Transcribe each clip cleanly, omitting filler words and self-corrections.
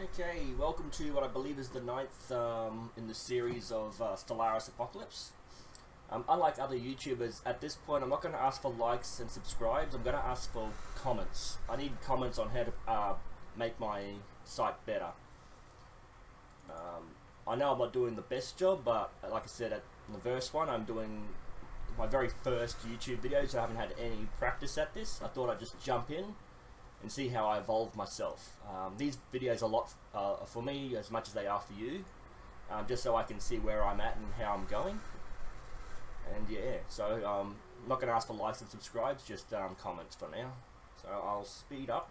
Okay, welcome to what I believe is the ninth in the series of Stellaris Apocalypse. Unlike other YouTubers, at this point I'm not going to ask for likes and subscribes, I'm going to ask for comments. I need comments on how to make my site better. I know I'm not doing the best job, but like I said in the first one, I'm doing my very first YouTube video, so I haven't had any practice at this. I thought I'd just jump in and see how I evolve myself. These videos are a lot for me as much as they are for you, just so I can see where I'm at and how I'm going. And yeah, so I'm not going to ask for likes and subscribes, just comments for now. So I'll speed up.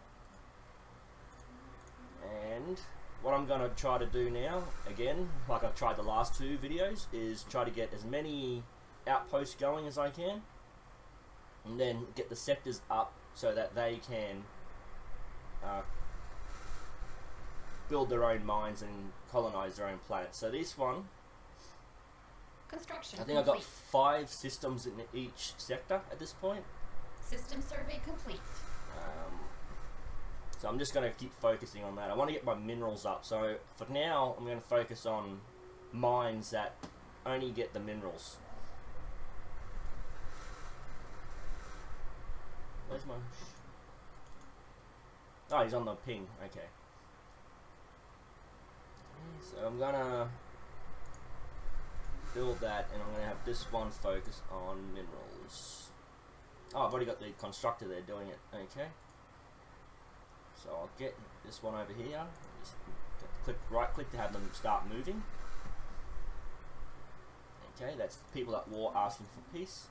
And what I'm going to try to do now, again, like I've tried the last two videos, is try to get as many outposts going as I can, and then get the sectors up so that they can build their own mines and colonize their own planets. So this one, construction I think I've got 5 systems in each sector at this point. System survey complete. So I'm just going to keep focusing on that. I want to get my minerals up. So for now, I'm going to focus on mines that only get the minerals. Where's my... Oh, he's on the ping. Okay. So I'm gonna build that, and I'm gonna have this one focus on minerals. Oh, I've already got the constructor there doing it. Okay. So I'll get this one over here. Just right click to have them start moving. Okay, that's people at war asking for peace.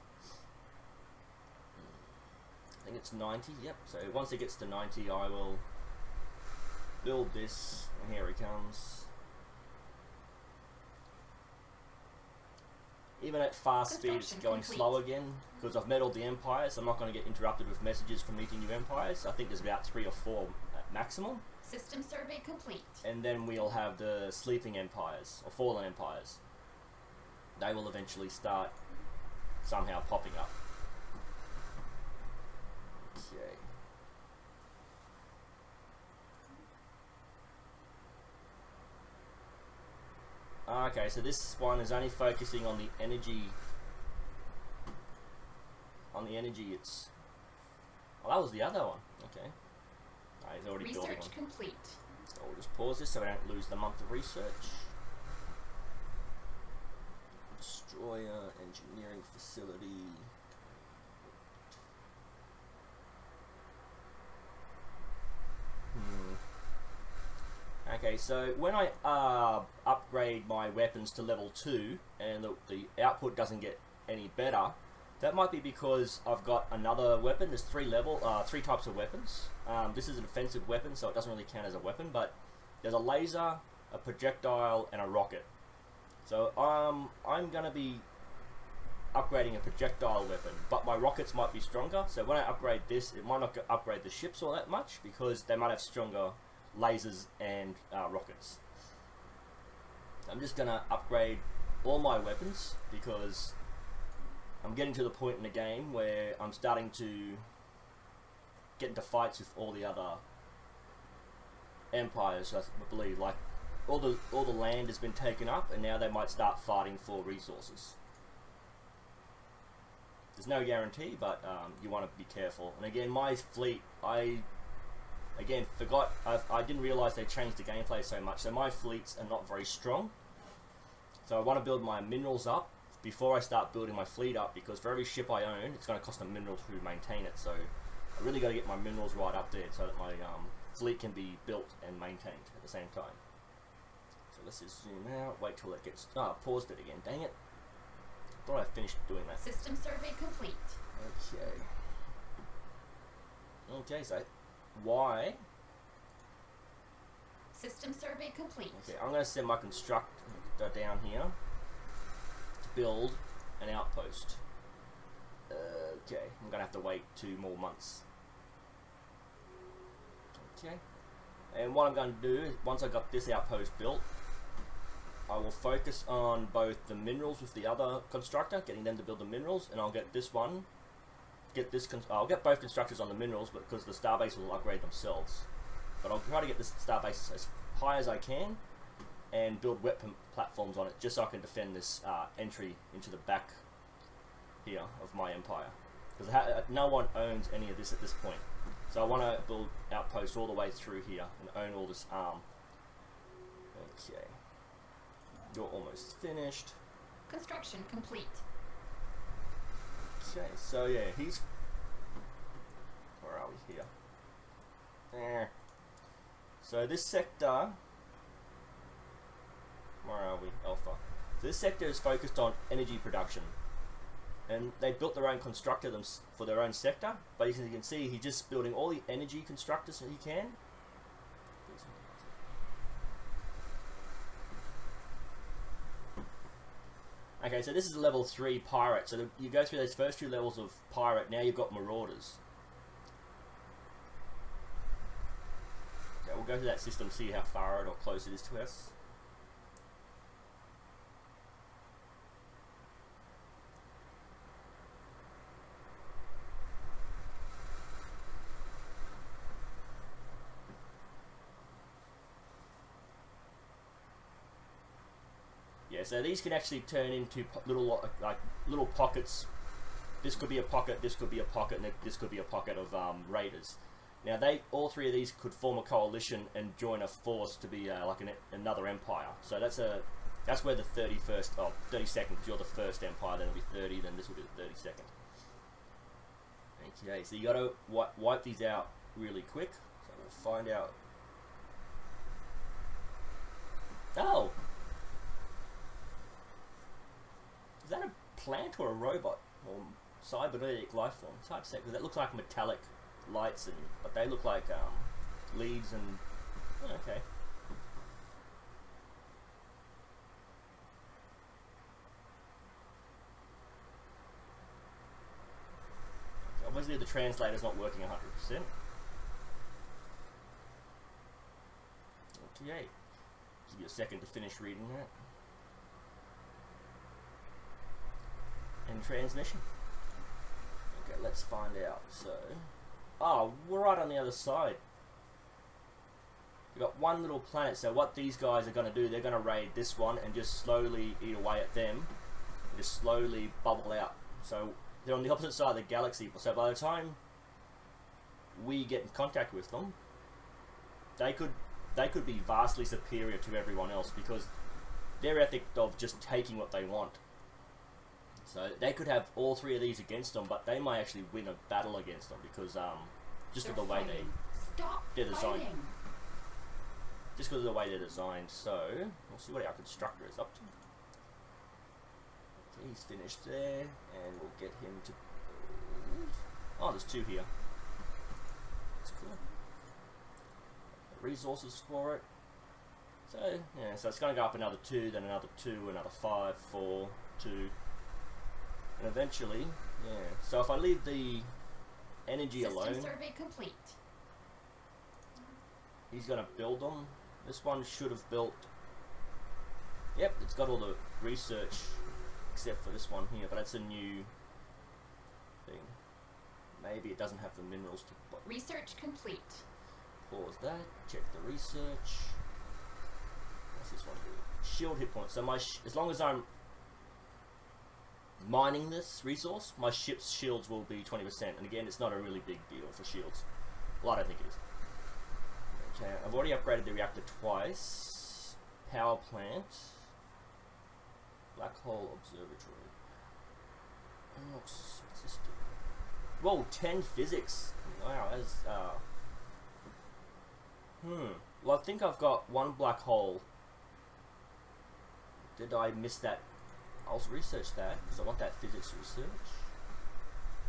I think it's 90, yep. So once it gets to 90, I will build this, and here he comes. Even at fast speed, it's going slow again, because I've met all the empires. I'm not going to get interrupted with messages from meeting new empires. I think there's about 3 or 4 at maximum. System survey complete. And then we'll have the sleeping empires, or fallen empires. They will eventually start somehow popping up. Okay, so this one is only focusing on the energy. It's... Oh, that was the other one. Okay. He's already building one. Research complete. So we'll just pause this so we don't lose the month of research. Destroyer, engineering facility. Okay, so when I upgrade my weapons to level 2 and the output doesn't get any better, that might be because I've got another weapon. There's 3 types of weapons. This is a defensive weapon, so it doesn't really count as a weapon, but there's a laser, a projectile, and a rocket. So I'm going to be upgrading a projectile weapon, but my rockets might be stronger. So when I upgrade this, it might not upgrade the ships all that much, because they might have stronger lasers and rockets. I'm just gonna upgrade all my weapons because I'm getting to the point in the game where I'm starting to get into fights with all the other empires. I believe like all the land has been taken up, and now they might start fighting for resources. There's no guarantee, but you want to be careful. And again, my fleet, I forgot, I didn't realize they changed the gameplay so much, so my fleets are not very strong. So I want to build my minerals up before I start building my fleet up, because for every ship I own, it's going to cost a mineral to maintain it. So I really got to get my minerals right up there so that my fleet can be built and maintained at the same time. So let's just zoom out, wait till it gets... paused it again, dang it. Thought I finished doing that. System survey complete. Okay. Okay, so... Why? System survey complete. Okay, I'm going to send my constructor down here to build an outpost. Okay, I'm going to have to wait 2 more months. Okay, and what I'm going to do is, once I got this outpost built, I will focus on both the minerals with the other constructor, getting them to build the minerals, and I'll get this one. I'll get both constructors on the minerals, but because the starbase will upgrade themselves. But I'll try to get this starbase as high as I can and build weapon platforms on it, just so I can defend this entry into the back here of my empire. Because no one owns any of this at this point. So I want to build outposts all the way through here and own all this arm. Okay. You're almost finished. Construction complete. Okay, so yeah, he's... Where are we here? There. So this sector... Where are we? Alpha. So this sector is focused on energy production. And they built their own constructor for their own sector. But as you can see, he's just building all the energy constructors that he can. Okay, so this is a level 3 pirate. So you go through those first 2 levels of pirate, now you've got marauders. Okay, we'll go to that system, see how far or close it is to us. Yeah, so these can actually turn into little pockets. This could be a pocket, this could be a pocket, and this could be a pocket of raiders. Now all 3 of these could form a coalition and join a force to be another empire. So that's where the 32nd, because you're the first empire, then it'll be 30, then this will be the 32nd. Okay, so you got to wipe these out really quick. So we'll find out. Oh! Is that a plant or a robot? Or cybernetic life form? It's hard to say, because that looks like metallic lights, but they look like leads and... Oh, okay. Obviously the translator's not working 100%. Okay. Give you a second to finish reading that. And transmission. Okay, let's find out. So, we're right on the other side. We've got one little planet, so what these guys are going to do, they're going to raid this one and just slowly eat away at them. And just slowly bubble out. So, they're on the opposite side of the galaxy. So by the time we get in contact with them, they could be vastly superior to everyone else, because their ethic of just taking what they want. So they could have all 3 of these against them, but they might actually win a battle against them, because just of the way they're designed. Just because of the way they're designed. So we'll see what our constructor is up to. Okay, he's finished there, and we'll get him to... Oh, there's 2 here. That's cool. Resources for it. So yeah, so it's going to go up another 2, then another 2, another 5, 4, 2. And eventually, yeah. So if I leave the energy alone, System survey complete. he's going to build them. This one should have built... Yep, it's got all the research, except for this one here, but that's a new thing. Maybe it doesn't have the minerals to... Research complete. Pause that, check the research. What's this one do? Shield hit points. So as long as I'm mining this resource, my ship's shields will be 20%. And again, it's not a really big deal for shields. Well, I don't think it is. Okay, I've already upgraded the reactor twice. Power plant. Black hole observatory. What's this do? Whoa, 10 physics. Wow, that is... Well, I think I've got 1 black hole. Did I miss that? I'll research that, because I want that physics research.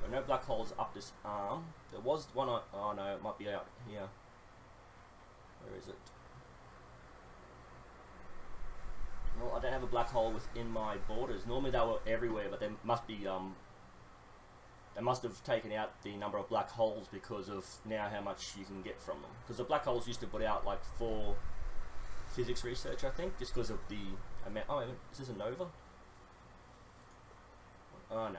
There are no black holes up this arm. There was one on... Oh no, it might be out here. Where is it? Well, I don't have a black hole within my borders. Normally they were everywhere, but they must be... They must have taken out the number of black holes because of now how much you can get from them. Because the black holes used to put out like 4 physics research, I think, just because of the amount... Oh, is this a nova? Oh no.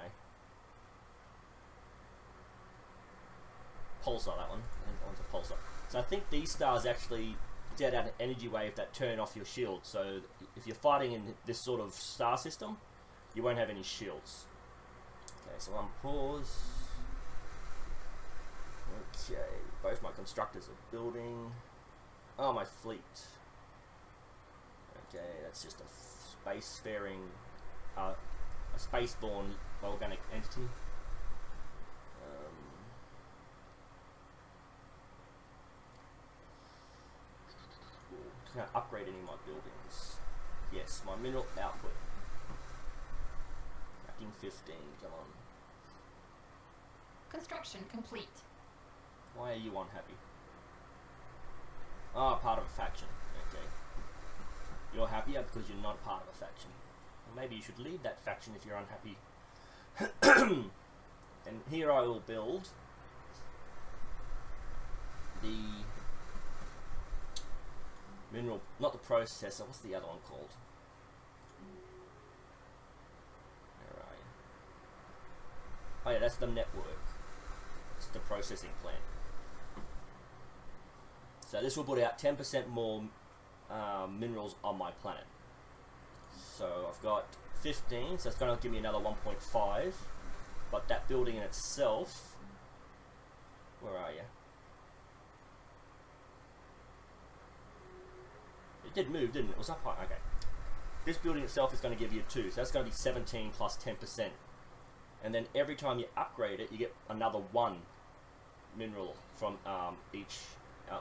Pulsar, that one. That one's a pulsar. So I think these stars actually dead out an energy wave that turn off your shield. So if you're fighting in this sort of star system, you won't have any shields. Okay, so unpause. Okay, both my constructors are building. Oh, my fleet. Okay, that's just a spacefaring, a spaceborne organic entity. Can I upgrade any of my buildings? Yes, my mineral output. Racking 15, come on. Construction complete. Why are you unhappy? Ah, part of a faction. Okay. You're happier because you're not part of a faction. Well, maybe you should leave that faction if you're unhappy. And here I will build the mineral, not the processor, what's the other one called? Where are you? Oh yeah, that's the network. It's the processing plant. So this will put out 10% more minerals on my planet. So I've got 15, so it's going to give me another 1.5. But that building in itself, where are you? It did move, didn't it? It was up high. Okay. This building itself is going to give you 2, so that's going to be 17 plus 10%. And then every time you upgrade it, you get another 1 mineral from each.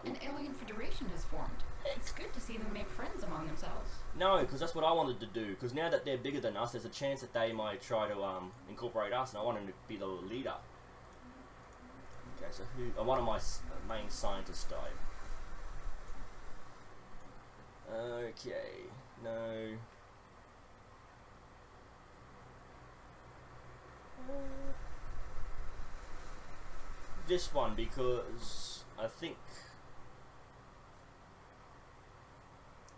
An alien federation is formed. It's good to see them make friends among themselves. No, because that's what I wanted to do. Because now that they're bigger than us, there's a chance that they might try to incorporate us, and I want them to be the leader. Okay, so one of my main scientists died. Okay, no. This one, because I think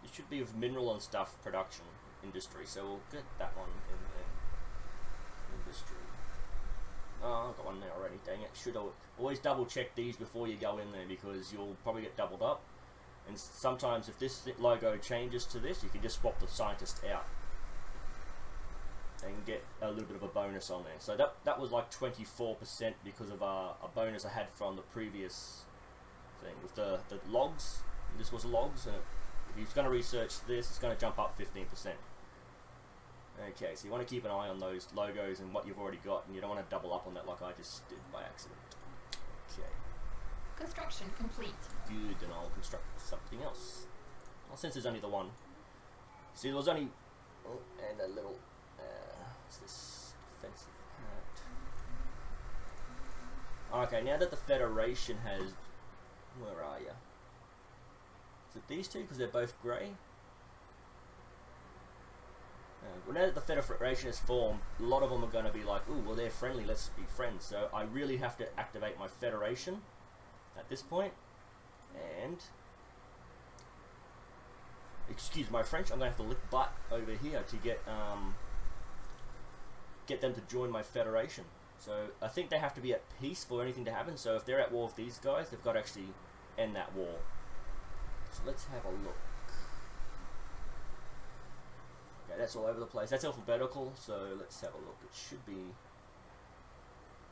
it should be of mineral and stuff production industry, so we'll get that one in industry. Oh, I've got one there already, dang it. Should always double check these before you go in there, because you'll probably get doubled up. And sometimes if this logo changes to this, you can just swap the scientist out and get a little bit of a bonus on there. So that was like 24% because of a bonus I had from the previous thing with the logs. This was logs, and if he's going to research this, it's going to jump up 15%. Okay, so you want to keep an eye on those logos and what you've already got, and you don't want to double up on that like I just did by accident. Okay. Construction complete. Good, then I'll construct something else. Well, since there's only the one. See, there was only... Oh, and a little... what's this? Defensive hat. Okay, now that the Federation has... Where are you? Is it these two? Because they're both grey? Well, now that the Federation has formed, a lot of them are going to be like, ooh, well, they're friendly, let's be friends. So I really have to activate my Federation at this point. And... excuse my French, I'm going to have to lick butt over here to get them to join my Federation. So I think they have to be at peace for anything to happen. So if they're at war with these guys, they've got to actually end that war. So let's have a look. Okay, that's all over the place. That's alphabetical, so let's have a look. It should be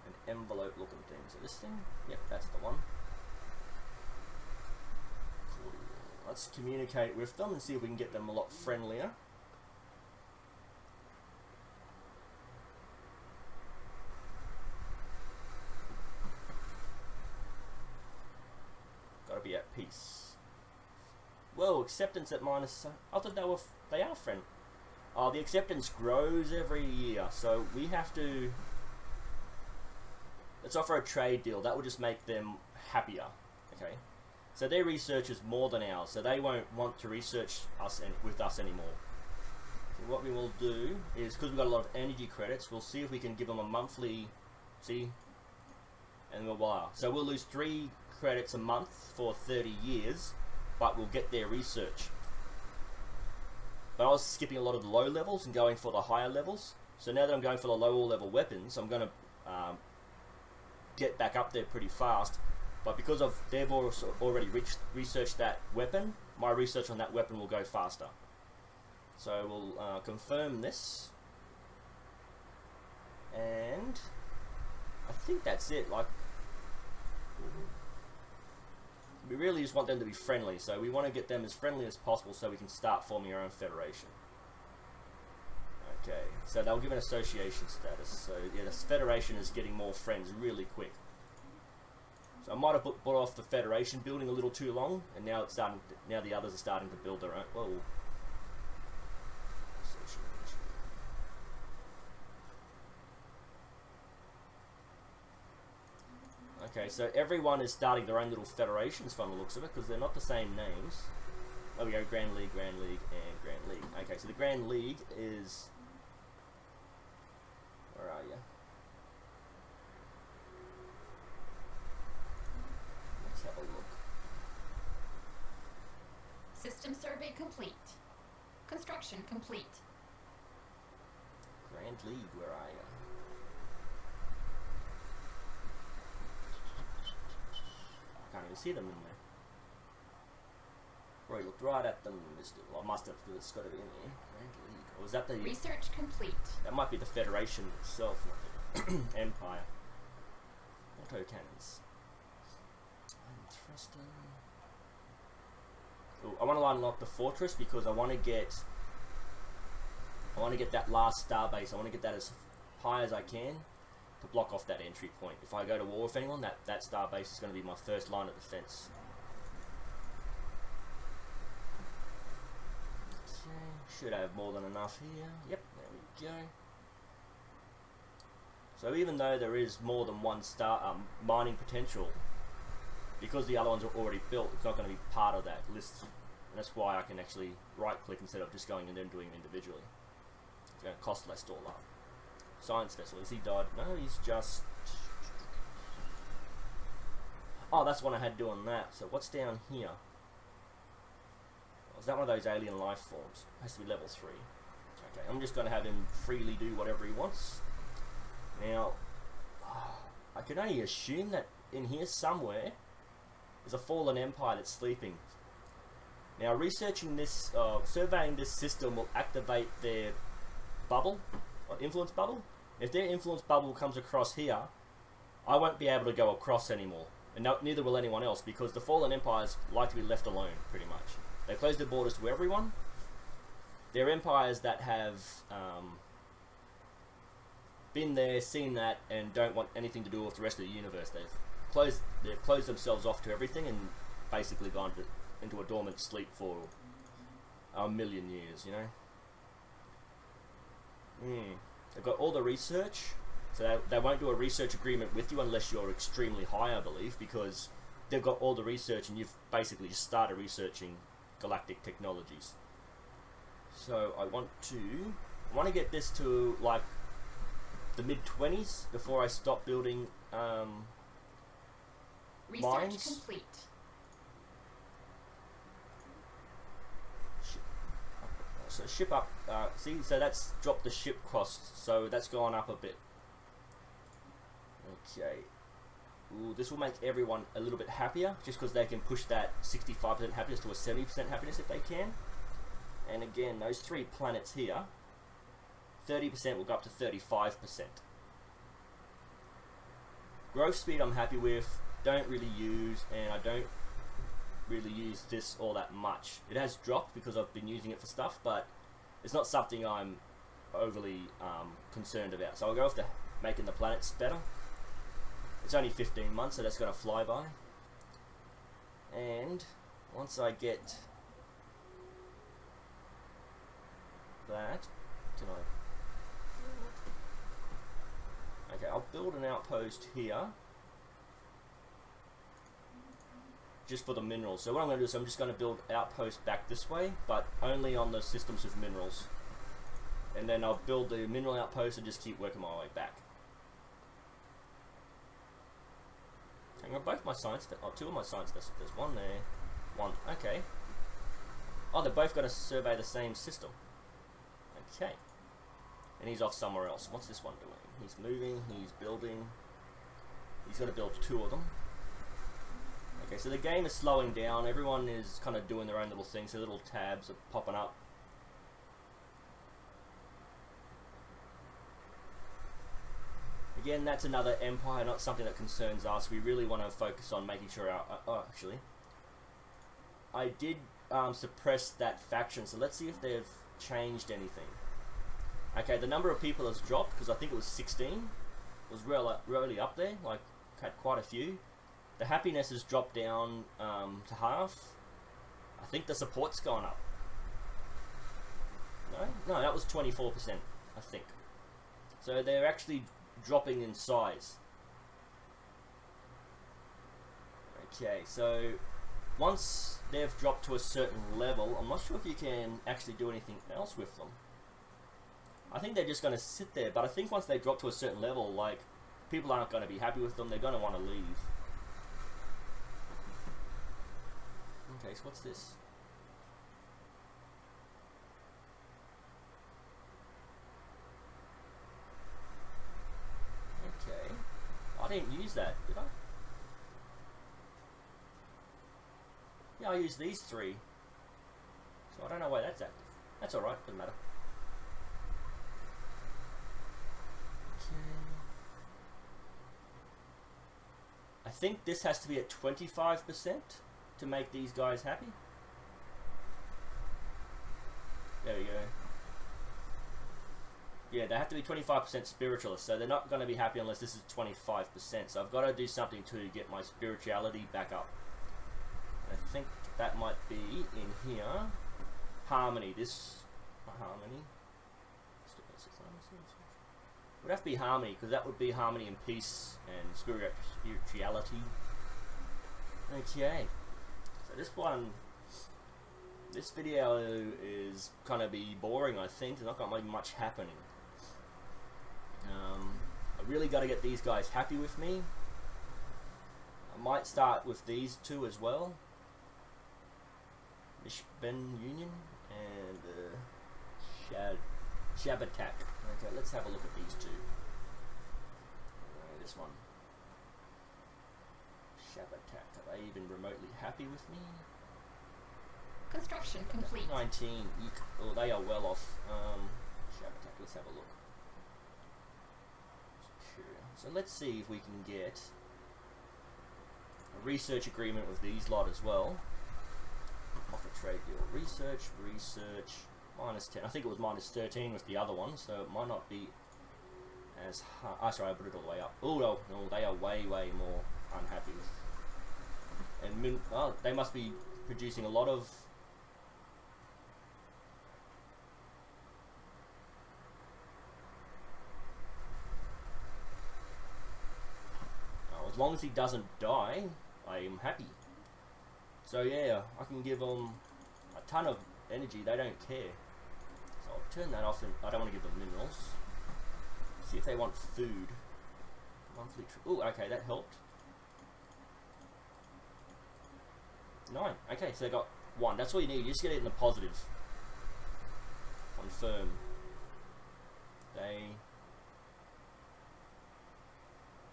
an envelope looking thing. So this thing? Yep, that's the one. Cool. Let's communicate with them and see if we can get them a lot friendlier. Gotta be at peace. Whoa, acceptance at minus... I thought they are friend. Oh, the acceptance grows every year, so we have to... Let's offer a trade deal. That will just make them happier. Okay? So their research is more than ours, so they won't want to research us with us anymore. So what we will do is, because we've got a lot of energy credits, we'll see if we can give them a monthly... See? And we'll wire. So we'll lose 3 credits a month for 30 years, but we'll get their research. But I was skipping a lot of the low levels and going for the higher levels. So now that I'm going for the lower level weapons, I'm going to get back up there pretty fast. But because they've already researched that weapon, my research on that weapon will go faster. So we'll confirm this. And I think that's it. Like, we really just want them to be friendly, so we want to get them as friendly as possible so we can start forming our own federation. Okay, so they'll give an association status. So yeah, this federation is getting more friends really quick. So I might have put off the federation building a little too long, and now it's starting. Now the others are starting to build their own. Whoa. Okay, so everyone is starting their own little federations from the looks of it, because they're not the same names. There we go, Grand League, and Grand League. Okay, so the Grand League is... Where are you? Let's have a look. System survey complete. Construction complete. Grand League, where are you? I can't even see them in there. Roy looked right at them, Mr. Well, I must have, because it's got to be in there. Grand League. Or was that the... Research complete. That might be the Federation itself, not the Empire. Autocannons. Interesting. Ooh, I want to unlock the fortress because I want to get that last starbase. I want to get that as high as I can to block off that entry point. If I go to war with anyone, that starbase is going to be my first line of defense. Okay, should have more than enough here. Yep, there we go. So even though there is more than one mining potential, because the other ones are already built, it's not going to be part of that list. And that's why I can actually right click instead of just going and then doing them individually. It's going to cost less to all up. Science vessel, is he died? No, he's just... Oh, that's what I had doing that. So what's down here? Oh, is that one of those alien life forms? It has to be level 3. Okay, I'm just going to have him freely do whatever he wants. Now, I can only assume that in here somewhere is a fallen empire that's sleeping. Now, researching this, surveying this system will activate their bubble, or influence bubble. If their influence bubble comes across here, I won't be able to go across anymore, and neither will anyone else, because the fallen empires like to be left alone, pretty much. They close their borders to everyone. They're empires that have been there, seen that, and don't want anything to do with the rest of the universe. They've closed themselves off to everything and basically gone into a dormant sleep for a million years, you know. They've got all the research, so they won't do a research agreement with you unless you're extremely high, I believe, because they've got all the research and you've basically just started researching galactic technologies. So I want to get this to like the mid-20s before I stop building Research mines. complete. So ship up, see, so that's dropped the ship costs, so that's gone up a bit. Okay. Ooh, this will make everyone a little bit happier, just because they can push that 65% happiness to a 70% happiness if they can. And again, those 3 planets here, 30% will go up to 35%. Growth speed I'm happy with, don't really use, and I don't really use this all that much. It has dropped because I've been using it for stuff, but it's not something I'm overly concerned about. So I'll go with making the planets better. It's only 15 months, so that's going to fly by. And once I get that, can I... Okay, I'll build an outpost here. Just for the minerals. So what I'm going to do is I'm just going to build outposts back this way, but only on the systems with minerals. And then I'll build the mineral outpost and just keep working my way back. Hang on, both my science, 2 of my science vessels. There's one there, one. Okay. Oh, they're both going to survey the same system. Okay. And he's off somewhere else. What's this one doing? He's moving. He's building. He's going to build 2 of them. Okay, so the game is slowing down. Everyone is kind of doing their own little things. So little tabs are popping up. Again, that's another empire, not something that concerns us. We really want to focus on making sure our... oh, actually, I did suppress that faction, so let's see if they've changed anything. Okay, the number of people has dropped, because I think it was 16. It was really up there, like, had quite a few. The happiness has dropped down to half. I think the support's gone up. No, that was 24%, I think. So they're actually dropping in size. Okay, so once they've dropped to a certain level, I'm not sure if you can actually do anything else with them. I think they're just going to sit there, but I think once they drop to a certain level, like, people aren't going to be happy with them, they're going to want to leave. Okay, so what's this? Okay. I didn't use that, did I? Yeah, I used these three. So I don't know why that's active. That's alright, doesn't matter. Okay. I think this has to be at 25% to make these guys happy. There we go. Yeah, they have to be 25% spiritualist, so they're not going to be happy unless this is 25%. So I've got to do something to get my spirituality back up. I think that might be in here. Harmony. This harmony. Would have to be harmony, because that would be harmony and peace and spirituality. Okay. So this video is kind of be boring, I think. There's not going to be much happening. I really got to get these guys happy with me. I might start with these two as well. Mishben Union and Shabatak. Okay, let's have a look at these two. This one. Shabatak. Are they even remotely happy with me? Construction complete. 19. Oh, they are well off. Shabatak, let's have a look. So let's see if we can get a research agreement with these lot as well. Offer trade deal. Research, minus 10. I think it was minus 13 with the other one, so it might not be as hard. Oh, sorry, I put it all the way up. Oh, no, they are way more unhappy with. And they must be producing a lot of. As long as he doesn't die, I am happy. So yeah, I can give them a ton of energy, they don't care. So I'll turn that off, and I don't want to give them minerals. See if they want food. Monthly oh, okay, that helped. 9. Okay, so they got 1. That's all you need, you just get it in the positive. Confirm. They...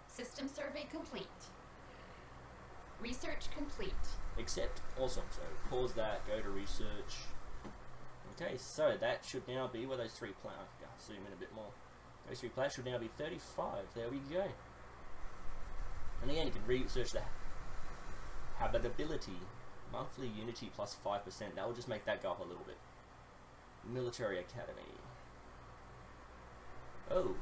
System survey complete. Research complete. Accept. Awesome. So pause that, go to research. Okay, so that should now be where those 3 planets. Zoom in a bit more. Those 3 planets should now be 35. There we go. And again, you can research the habitability. Monthly unity plus 5%. That will just make that go up a little bit. Military Academy. Oh.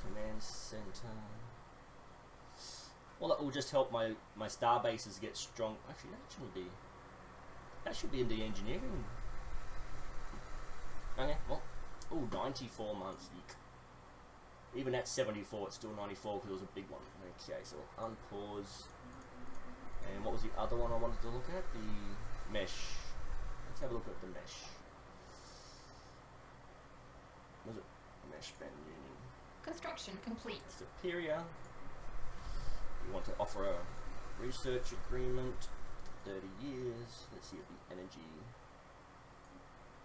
Command Center. Well, that will just help my star bases get strong. Actually, that shouldn't be. That should be in the engineering. Okay, well, oh, 94 months. Eek. Even at 74, it's still 94 because it was a big one. Okay, so unpause. And what was the other one I wanted to look at? The mesh. Let's have a look at the mesh. Was it mesh band union? Construction complete. Superior. You want to offer a research agreement, 30 years. Let's see if the energy.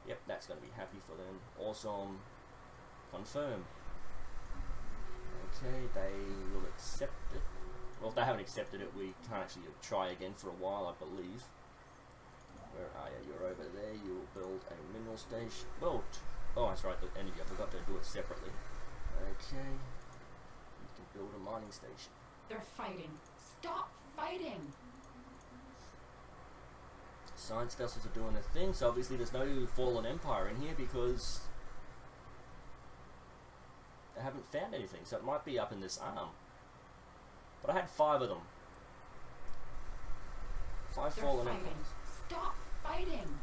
Yep, that's going to be happy for them. Awesome. Confirm. Okay, they will accept it. Well, if they haven't accepted it, we can't actually try again for a while, I believe. Where are you? You're over there. You will build a mineral station. Well, oh, that's right, the energy. I forgot to do it separately. Okay. You can build a mining station. They're fighting. Stop fighting! Science vessels are doing their thing, so obviously there's no fallen empire in here because they haven't found anything, so it might be up in this arm. But I had 5 of them. 5 They're fallen fighting. empires. Stop fighting!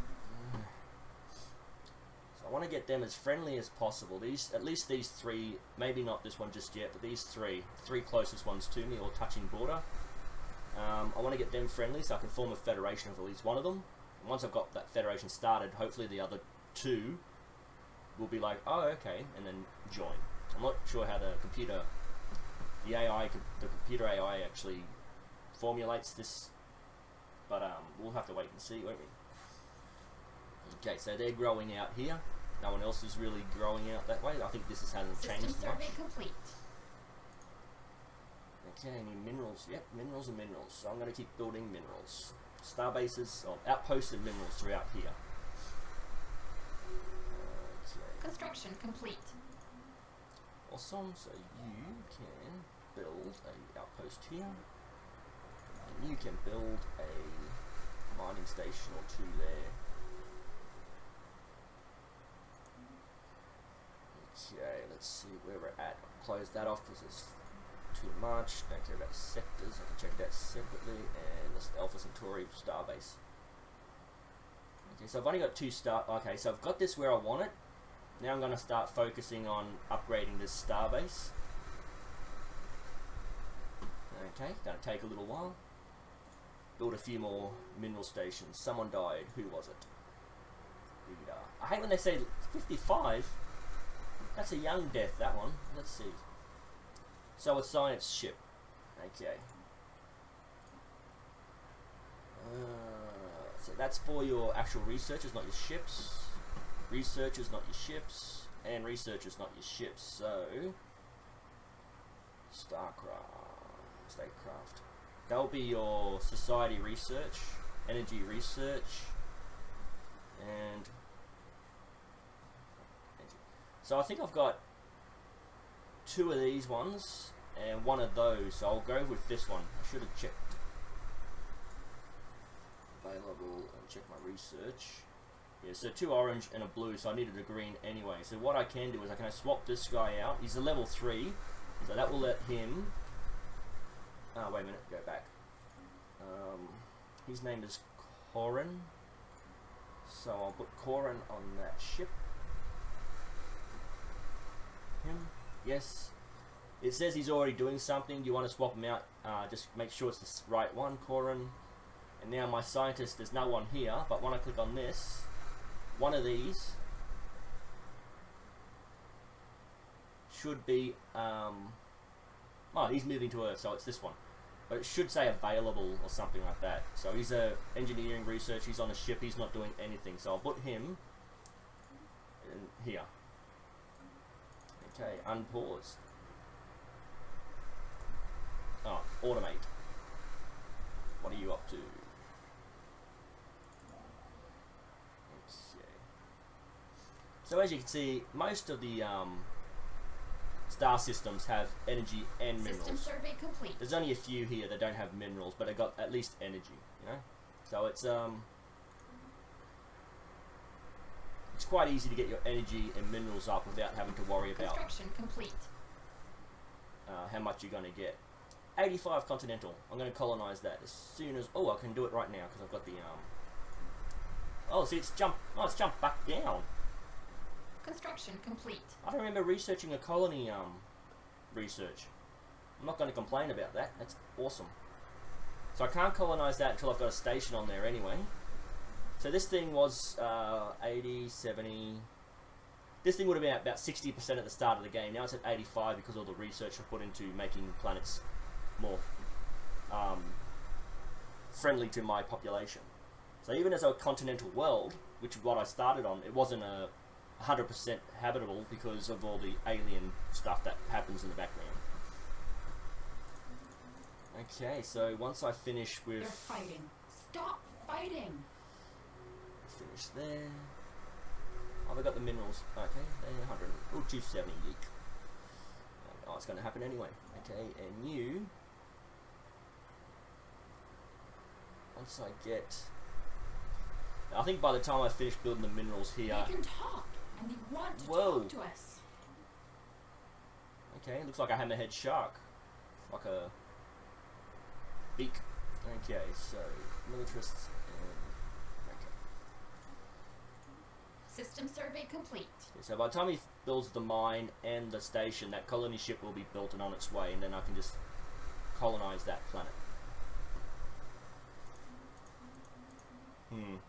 So I want to get them as friendly as possible. At least these 3, maybe not this one just yet, but these 3 closest ones to me, or touching border. I want to get them friendly so I can form a federation of at least one of them. And once I've got that federation started, hopefully the other 2 will be like, oh, okay, and then join. I'm not sure how the computer AI actually formulates this, but we'll have to wait and see, won't we? Okay, so they're growing out here. No one else is really growing out that way. I think this hasn't changed much. System survey complete. Okay, any minerals? Yep, minerals and minerals. So I'm going to keep building minerals. Star bases, or outposts and minerals throughout here. Okay. Construction complete. Awesome, so you can build a outpost here. And you can build a mining station or 2 there. Okay, let's see where we're at. I'll close that off because it's too much. Don't care about sectors. I can check that separately. And this Alpha Centauri starbase. Okay, so I've only got 2 star. Okay, so I've got this where I want it. Now I'm going to start focusing on upgrading this starbase. Okay, going to take a little while. Build a few more mineral stations. Someone died. Who was it? I hate when they say 55. That's a young death, that one. Let's see. So a science ship. Okay. So that's for your actual researchers, not your ships. Researchers, not your ships. And researchers, not your ships. So Statecraft. That'll be your society research, energy research, and so I think I've got 2 of these ones and 1 of those, so I'll go with this one. I should have checked available and check my research. Yeah, so 2 orange and a blue, so I needed a green anyway. So what I can do is I can swap this guy out. He's a level 3, so that will let him... Oh, wait a minute, go back. His name is Corin, so I'll put Corin on that ship. Him, yes. It says he's already doing something. You want to swap him out, just make sure it's the right one, Corin. And now my scientist, there's no one here, but when I click on this, one of these should be, oh, he's moving to Earth, so it's this one. But it should say available or something like that. So he's a engineering research, he's on a ship, he's not doing anything. So I'll put him in here. Okay, unpause. Oh, automate. What are you up to? Okay. So as you can see, most of the star systems have energy and minerals. System survey complete. There's only a few here that don't have minerals, but they got at least energy, you know? So it's quite easy to get your energy and minerals up without having to worry about Construction complete. how much you're going to get. 85 continental. I'm going to colonize that as soon as... Oh, I can do it right now because I've got the... Oh, see, it's jumped back down. Construction complete. I don't remember researching a colony research. I'm not going to complain about that. That's awesome. So I can't colonize that until I've got a station on there anyway. So this thing was 80, 70... This thing would have been at about 60% at the start of the game. Now it's at 85 because all the research I've put into making planets more friendly to my population. So even as a continental world, which is what I started on, it wasn't a 100% habitable because of all the alien stuff that happens in the background. Okay, so once I finish with... They're fighting. Stop fighting! Finish there. Oh, we got the minerals. Okay, they're 100. Oh, 270. Yeek. Oh, it's going to happen anyway. Okay, and you... Once I get... I think by the time I finish building the minerals here... They can talk, and they want to Whoa. talk to us. Okay, looks like a hammerhead shark. Like a... beak. Okay, so... militarists and... Okay. System survey complete. So by the time he builds the mine and the station, that colony ship will be built and on its way, and then I can just colonize that planet. I'm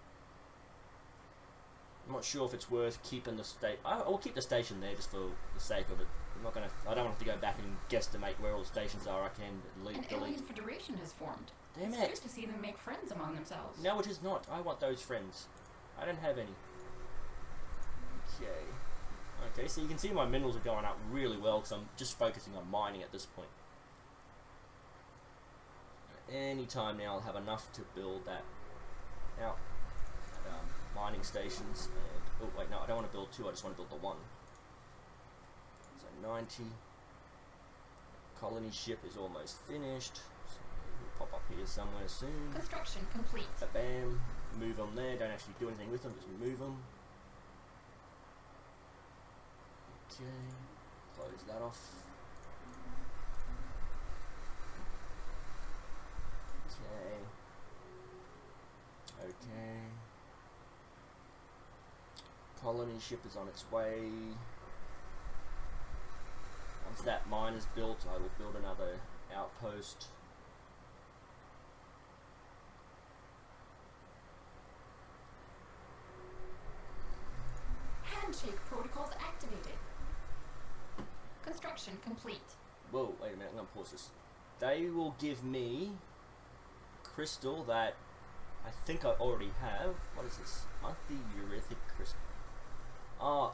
not sure if it's worth keeping the state. I'll keep the station there just for the sake of it. I'm not gonna. I don't want to go back and guesstimate where all the stations are. I can An alien federation has formed. Damn It's it! good to see them make friends among themselves. No, it is not. I want those friends. I don't have any. Okay. Okay, so you can see my minerals are going up really well because I'm just focusing on mining at this point. Any time now I'll have enough to build that out. Mining stations. And, oh wait, no, I don't want to build two. I just want to build the one. So 90. Colony ship is almost finished. So we'll pop up here somewhere soon. Construction complete. Bam. Move them there. Don't actually do anything with them. Just move them. Okay. Close that off. Okay. Okay. Colony ship is on its way. Once that mine is built, I will build another outpost. Handshake protocols activated. Construction complete. Whoa, wait a minute, I'm going to pause this. They will give me crystal that I think I already have. What is this? Monthly Eurythic crystal.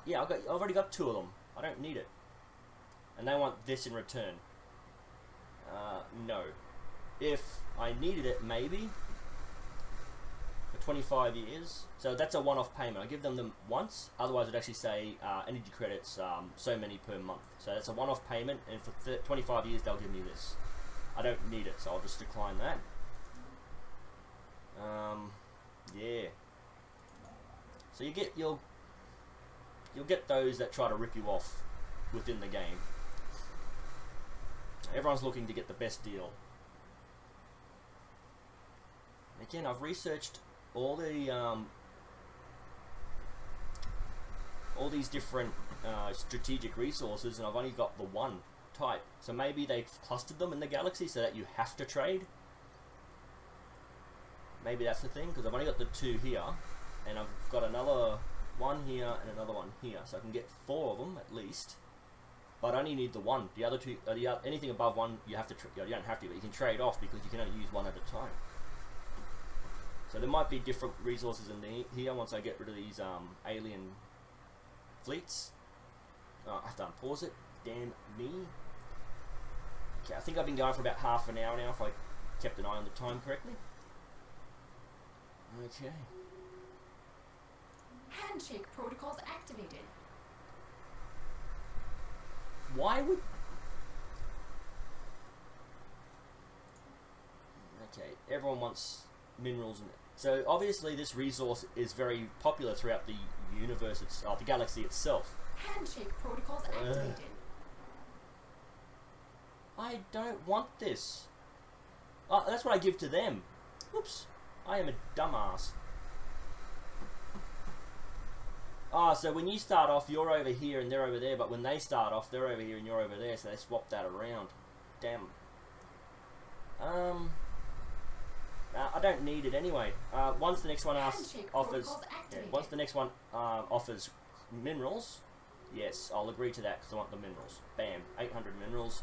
Yeah, I've already got 2 of them. I don't need it. And they want this in return. No. If I needed it, maybe. For 25 years. So that's a one-off payment. I give them once. Otherwise, it'd actually say energy credits, so many per month. So that's a one-off payment, and for 25 years, they'll give me this. I don't need it, so I'll just decline that. Yeah. So you'll get those that try to rip you off within the game. Everyone's looking to get the best deal. And again, I've researched all these different strategic resources, and I've only got the one type. So maybe they've clustered them in the galaxy so that you have to trade. Maybe that's the thing, because I've only got the 2 here, and I've got another one here and another one here, so I can get 4 of them at least. But I only need the one. The other 2, anything above 1, you have to. You don't have to, but you can trade off because you can only use 1 at a time. So there might be different resources in here once I get rid of these alien fleets. I have to unpause it. Damn me. Okay, I think I've been going for about half an hour now if I kept an eye on the time correctly. Okay. Handshake protocols activated. Why would... Okay, everyone wants minerals in it. So obviously this resource is very popular throughout the universe, the galaxy itself. Handshake protocols activated. I don't want this. That's what I give to them. Oops. I am a dumbass. So when you start off, you're over here and they're over there, but when they start off, they're over here and you're over there, so they swap that around. Damn. I don't need it anyway. Once the next one offers minerals, yes, I'll agree to that because I want the minerals. Bam, 800 minerals.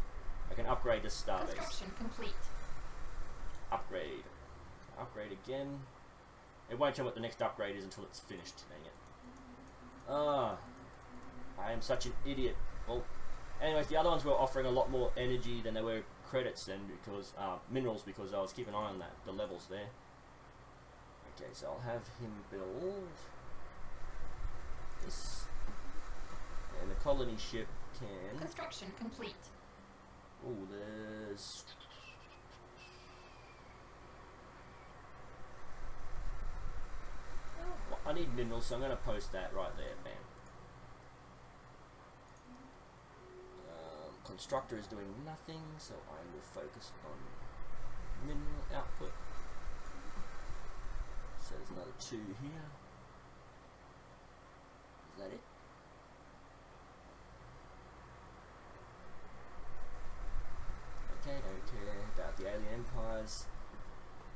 I can upgrade this starbase. Construction complete. Upgrade. Upgrade again. It won't tell me what the next upgrade is until it's finished. Dang it. I am such an idiot. Well, anyways, the other ones were offering a lot more energy than they were credits then because minerals, because I was keeping an eye on that, the levels there. Okay, so I'll have him build this, and the colony ship can. Construction complete. Oh, there's. I need minerals, so I'm going to post that right there, bam. Constructor is doing nothing, so I will focus on mineral output. So there's another 2 here. Is that it? Okay, don't care about the alien empires.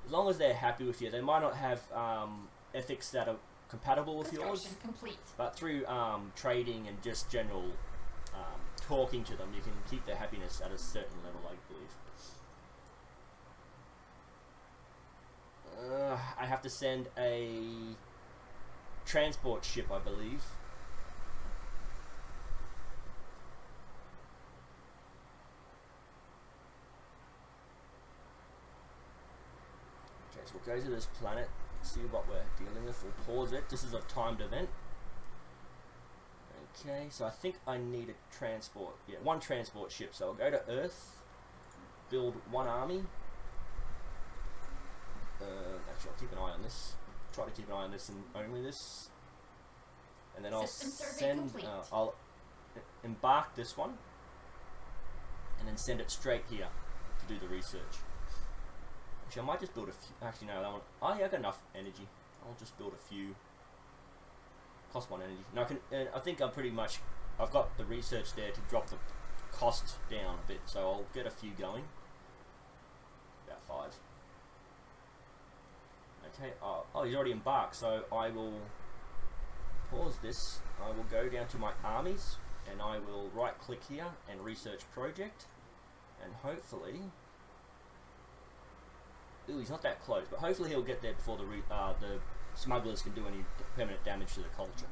As long as they're happy with you. They might not have ethics that are compatible with yours, complete. but through trading and just general talking to them, you can keep their happiness at a certain level, I believe. I have to send a transport ship, I believe. Okay, so we'll go to this planet, see what we're dealing with. We'll pause it. This is a timed event. Okay, so I think I need a transport. Yeah, 1 transport ship. So I'll go to Earth, build 1 army. Actually, I'll keep an eye on this. Try to keep an eye on this and only this. And then I'll embark this one, and then send it straight here to do the research. Actually, I might just build a few. Actually, no, I don't want. Oh, yeah, I got enough energy. I'll just build a few. Cost 1 energy. No, I think I'm pretty much. I've got the research there to drop the cost down a bit, so I'll get a few going. About 5. Okay. Oh, he's already embarked, so I will pause this. I will go down to my armies, and I will right-click here and research project, and hopefully. Ooh, he's not that close, but hopefully he'll get there before the smugglers can do any permanent damage to the culture.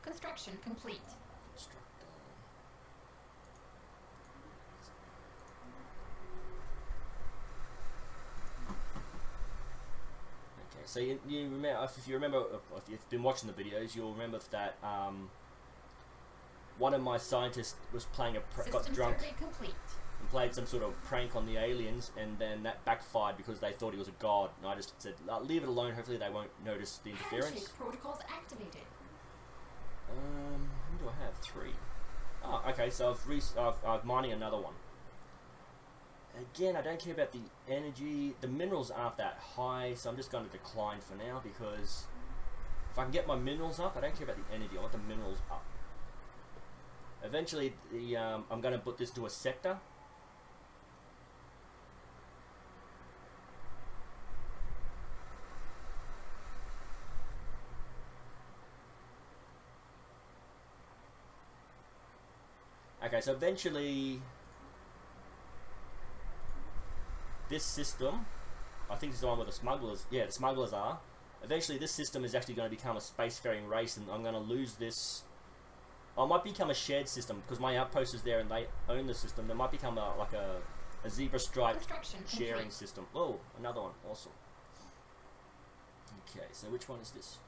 Construction complete. Okay, so you remember, if you remember, if you've been watching the videos, you'll remember that one of my scientists was playing got drunk. Complete. And played some sort of prank on the aliens, and then that backfired because they thought he was a god. And I just said, leave it alone. Hopefully they won't notice the interference. Handshake protocols activated. Who do I have? 3. Oh, okay. So I'm mining another one. Again, I don't care about the energy. The minerals aren't that high, so I'm just going to decline for now because if I can get my minerals up, I don't care about the energy. I want the minerals up. Eventually, I'm going to put this to a sector. Okay, so eventually this system, I think this is the one where the smugglers, yeah, the smugglers are. Eventually this system is actually going to become a spacefaring race, and I'm going to lose this. I might become a shared system because my outpost is there and they own the system. There might become like a zebra stripe sharing system. Oh, another one, awesome. Okay, so which one is this?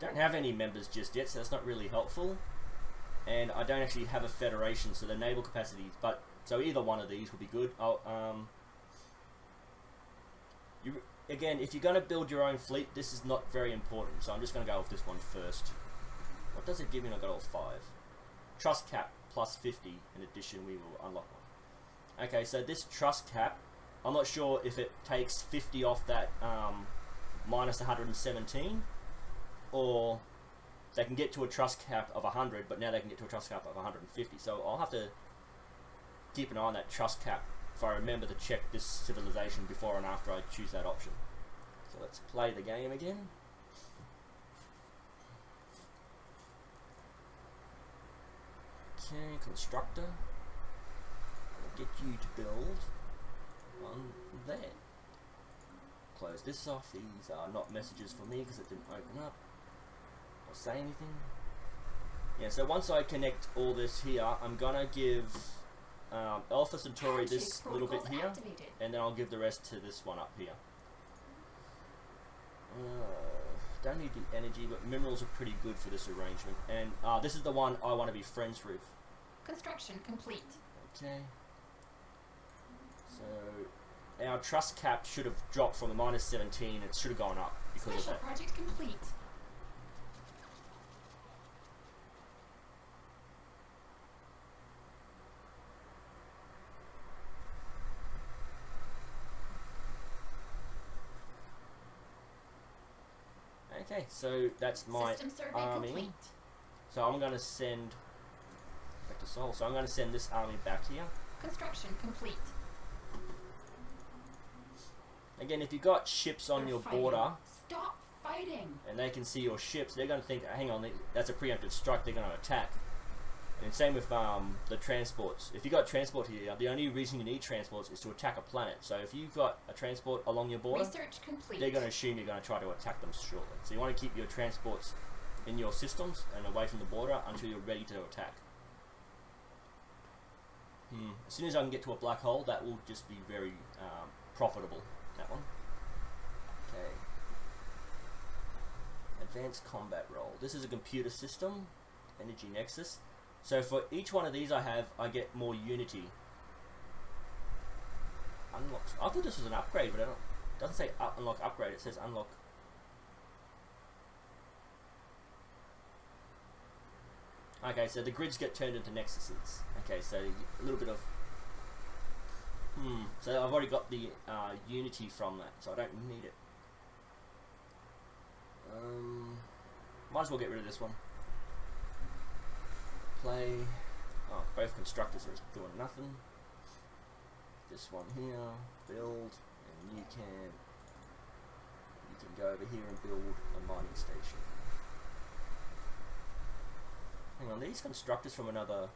Don't have any members just yet, so that's not really helpful. And I don't actually have a federation, so the naval capacities. But so either one of these would be good. Again, if you're going to build your own fleet, this is not very important. So I'm just going to go with this one first. What does it give me? I got all 5. Trust cap plus 50. In addition, we will unlock one. Okay, so this trust cap, I'm not sure if it takes 50 off that minus 117, or they can get to a trust cap of 100, but now they can get to a trust cap of 150. So I'll have to keep an eye on that trust cap if I remember to check this civilization before and after I choose that option. So let's play the game again. Okay, constructor. I'll get you to build one there. Close this off. These are not messages for me because it didn't open up or say anything. Yeah, so once I connect all this here, I'm gonna give Alpha Centauri Handshake this little bit protocols here, activated. and then I'll give the rest to this one up here. Don't need the energy, but minerals are pretty good for this arrangement. And this is the one I want to be friends with. Construction complete. Okay. So our trust cap should have dropped from the -17. It should have gone up because Special of that. project complete. Okay, so that's my System survey army. complete. So I'm going to send back to Sol. So I'm going to send this army back here. Construction complete. Again, if you've got ships on They're your fighting. border Stop fighting. and they can see your ships, they're going to think, hang on, that's a preemptive strike, they're going to attack. And same with the transports. If you've got transport here, the only reason you need transports is to attack a planet. So if you've got a transport along your border, Research complete. they're going to assume you're going to try to attack them shortly. So you want to keep your transports in your systems and away from the border until you're ready to attack. As soon as I can get to a black hole, that will just be very profitable, that one. Okay. Advanced combat role. This is a computer system, Energy Nexus. So for each one of these I get more unity. Unlocks. I thought this was an upgrade, but it doesn't say unlock upgrade, it says unlock. Okay, so the grids get turned into nexuses. Okay, so a little bit of... So I've already got the unity from that, so I don't need it. Might as well get rid of this one. Play. Oh, both constructors are doing nothing. This one here, build, and you can go over here and build a mining station. Hang on, these constructors from another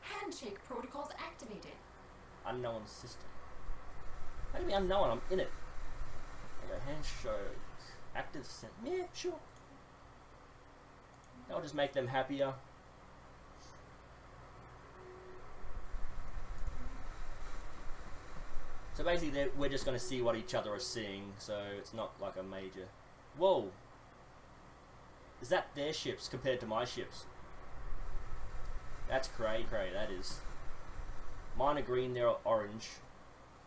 Handshake protocols activated. unknown system. How do you mean unknown? I'm in it. Okay, handshake. Active sent. Yeah, sure. That'll just make them happier. So basically, we're just going to see what each other are seeing, so it's not like a major... Whoa! Is that their ships compared to my ships? That's cray, that is. Mine are green, they're orange.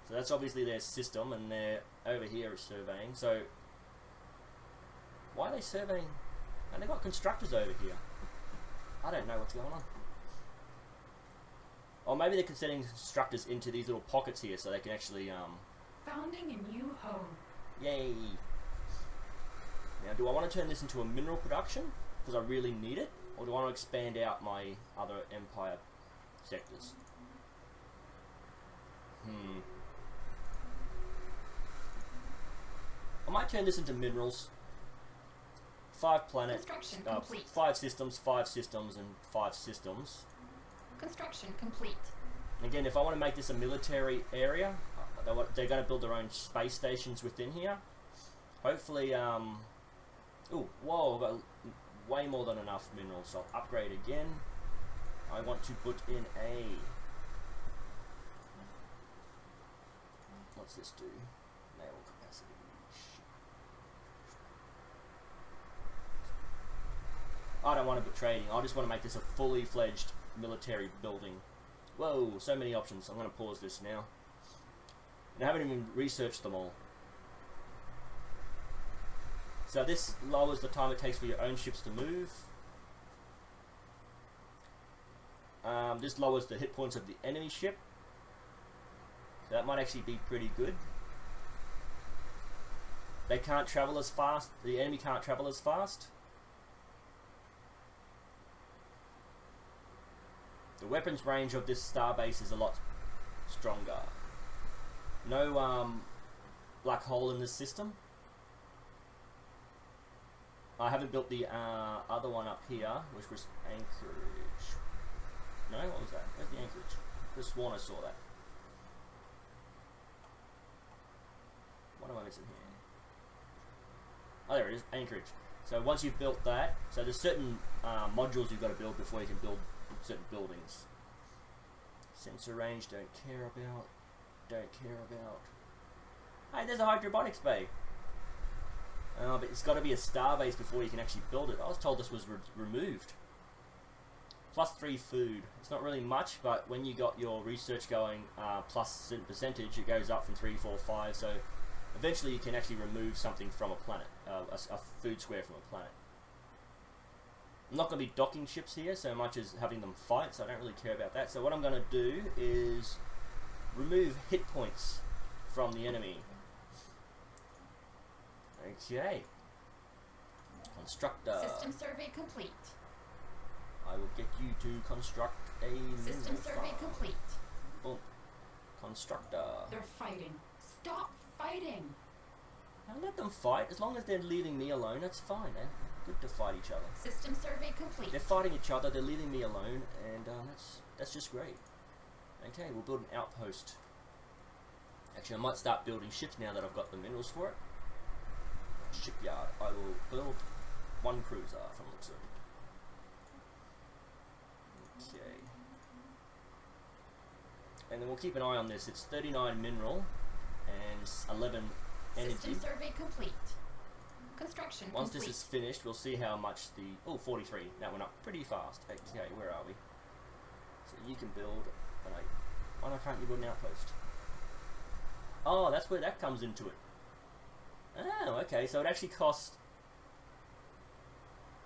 So that's obviously their system, and they're over here surveying, so... Why are they surveying? And they've got constructors over here. I don't know what's going on. Or maybe they're sending constructors into these little pockets here so they can actually, Founding a new home. Yay! Now, do I want to turn this into a mineral production? Because I really need it? Or do I want to expand out my other empire sectors? I might turn this into minerals. 5 planets, Construction complete. 5 systems, 5 systems, and 5 systems. Construction complete. Again, if I want to make this a military area, they're going to build their own space stations within here. Hopefully, ooh, whoa, I've got way more than enough minerals, so I'll upgrade again. I want to put in a... What's this do? Naval capacity. I don't want to put trading, I just want to make this a fully fledged military building. Whoa, so many options. I'm going to pause this now. And I haven't even researched them all. So this lowers the time it takes for your own ships to move. This lowers the hit points of the enemy ship. So that might actually be pretty good. They can't travel as fast. The enemy can't travel as fast. The weapons range of this starbase is a lot stronger. No black hole in this system. I haven't built the other one up here, which was Anchorage. No, what was that? Where's the Anchorage? I just sworn I saw that. What am I missing here? Oh, there it is, Anchorage. So once you've built that, so there's certain modules you've got to build before you can build certain buildings. Sensor range, don't care about. Hey, there's a hydroponics bay. But it's got to be a star base before you can actually build it. I was told this was removed. +3 food. It's not really much, but when you got your research going, plus certain percentage, it goes up from 3, 4, 5. So eventually you can actually remove something from a planet, a food square from a planet. I'm not going to be docking ships here so much as having them fight, so I don't really care about that. So what I'm going to do is remove hit points from the enemy. Okay. Constructor. System survey complete. I will get you to construct a System mineral survey farm. complete. Boom. Constructor. They're fighting. Stop fighting. Now let them fight. As long as they're leaving me alone, that's fine, eh? Good to fight each other. System survey complete. They're fighting each other, they're leaving me alone, and that's just great. Okay, we'll build an outpost. Actually, I might start building ships now that I've got the minerals for it. Shipyard. I will build 1 cruiser from the looks of it. Okay. And then we'll keep an eye on this. It's 39 mineral and 11 energy. System survey complete. Construction Once complete. this is finished, we'll see how much the... Oh, 43. That went up pretty fast. Okay, where are we? So you can build an 8. Why can't you build an outpost? Oh, that's where that comes into it. Oh, okay. So it actually costs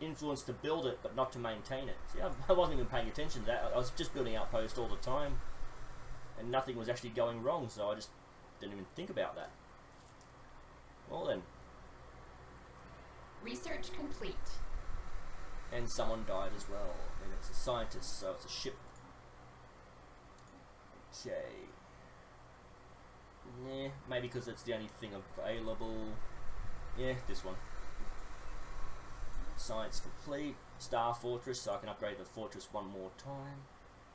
influence to build it, but not to maintain it. See, I wasn't even paying attention to that. I was just building outposts all the time, and nothing was actually going wrong, so I just didn't even think about that. Well then. Research complete. And someone died as well. And it's a scientist, so it's a ship. Okay. Yeah, maybe because it's the only thing available. Yeah, this one. Science complete. Star Fortress, so I can upgrade the fortress 1 more time.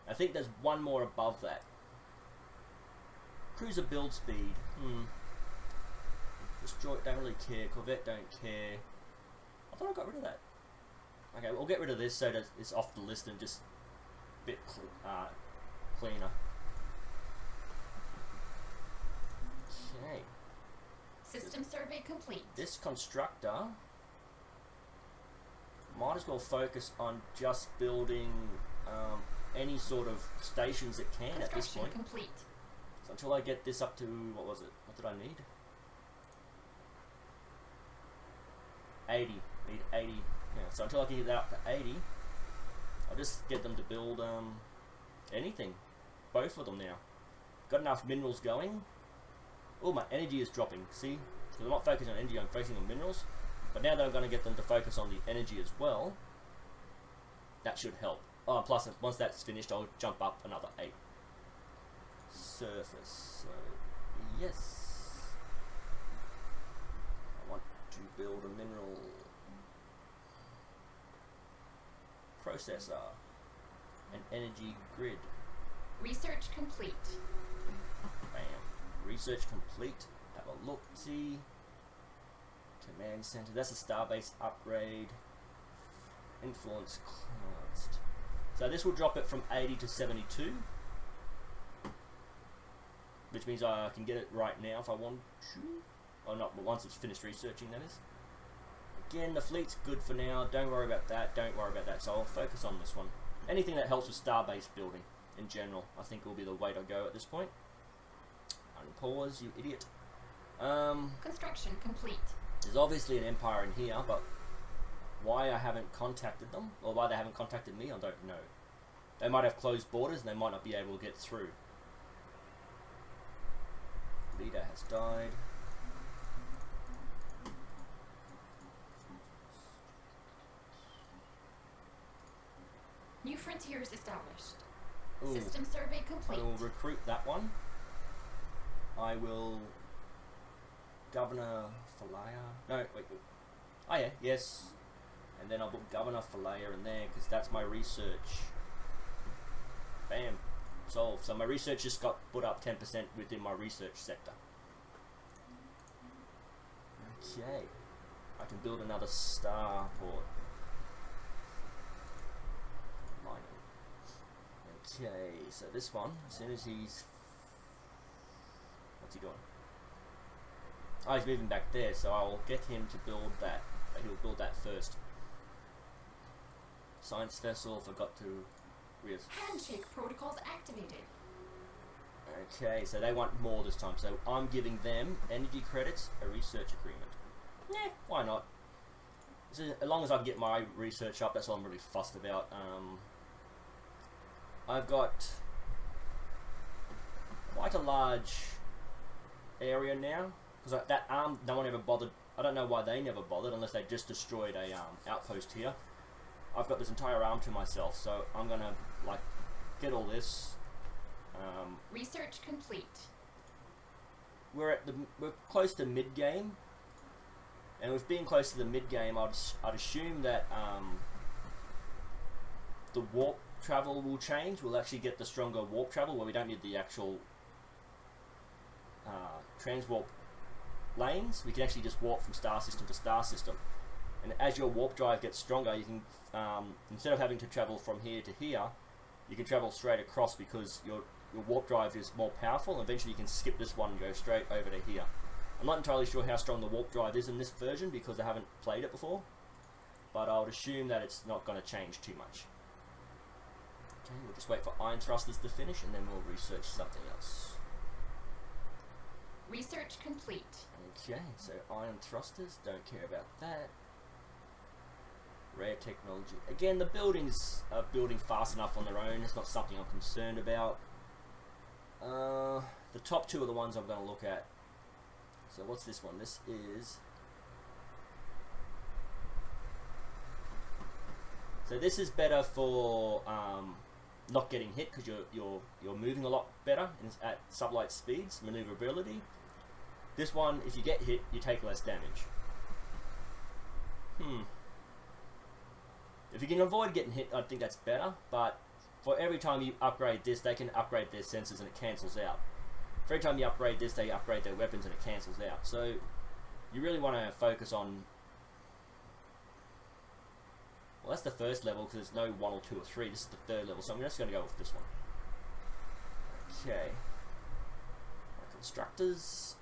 I think there's 1 more above that. Cruiser build speed. Destroy, don't really care. Corvette, don't care. I thought I got rid of that. Okay, we'll get rid of this so that it's off the list and just a bit cleaner. Okay. System survey complete. This constructor might as well focus on just building any sort of stations it can at this point. Complete. So until I get this up to, what was it? What did I need? 80. Need 80. Yeah, so until I can get that up to 80, I'll just get them to build anything. Both of them now. Got enough minerals going. Oh, my energy is dropping. See? Because I'm not focusing on energy, I'm focusing on minerals. But now that I'm going to get them to focus on the energy as well, that should help. Oh, plus once that's finished, I'll jump up another 8. Surface. So, yes. I want to build a mineral processor. An energy grid. Research complete. Bam. Research complete. Have a look. See. Command center. That's a starbase upgrade. Influence caused. So this will drop it from 80 to 72. Which means I can get it right now if I want to. Or not, but once it's finished researching, that is. Again, the fleet's good for now. Don't worry about that. Don't worry about that. So I'll focus on this one. Anything that helps with starbase building in general, I think will be the way to go at this point. Unpause, you idiot. Construction complete. There's obviously an empire in here, but why I haven't contacted them, or why they haven't contacted me, I don't know. They might have closed borders and they might not be able to get through. Leader has died. New frontiers established. Ooh. System survey complete. I will recruit that one. I will... Governor Falaya. No, wait. Oh yeah, yes. And then I'll put Governor Falaya in there because that's my research. Bam. Solved. So my research just got put up 10% within my research sector. Okay. I can build another starport. Mining. Okay, so this one, as soon as he's... What's he doing? Oh, he's moving back there, so I'll get him to build that. He'll build that first. Science vessel, forgot to... Handshake protocols activated. Okay, so they want more this time, so I'm giving them energy credits, a research agreement. Yeah, why not? As long as I can get my research up, that's all I'm really fussed about. I've got quite a large area now, because that arm, no one ever bothered. I don't know why they never bothered, unless they just destroyed a outpost here. I've got this entire arm to myself, so I'm gonna like get all this. Research complete. We're close to mid game, and with being close to the mid game, I'd assume that the warp travel will change. We'll actually get the stronger warp travel where we don't need the actual transwarp lanes. We can actually just warp from star system to star system, and as your warp drive gets stronger, you can instead of having to travel from here to here, you can travel straight across because your warp drive is more powerful, and eventually you can skip this one and go straight over to here. I'm not entirely sure how strong the warp drive is in this version because I haven't played it before, but I would assume that it's not going to change too much. Okay, we'll just wait for iron thrusters to finish and then we'll research something else. Research complete. Okay, so iron thrusters, don't care about that. Rare technology. Again, the buildings are building fast enough on their own. It's not something I'm concerned about. The top two are the ones I'm going to look at. So what's this one? This is... So this is better for not getting hit because you're moving a lot better at sublight speeds, maneuverability. This one, if you get hit, you take less damage. If you can avoid getting hit, I think that's better, but for every time you upgrade this, they can upgrade their sensors and it cancels out. For every time you upgrade this, they upgrade their weapons and it cancels out. So you really want to focus on... Well, that's the first level because there's no 1 or 2 or 3. This is the third level, so I'm just going to go with this one. Okay. Constructors.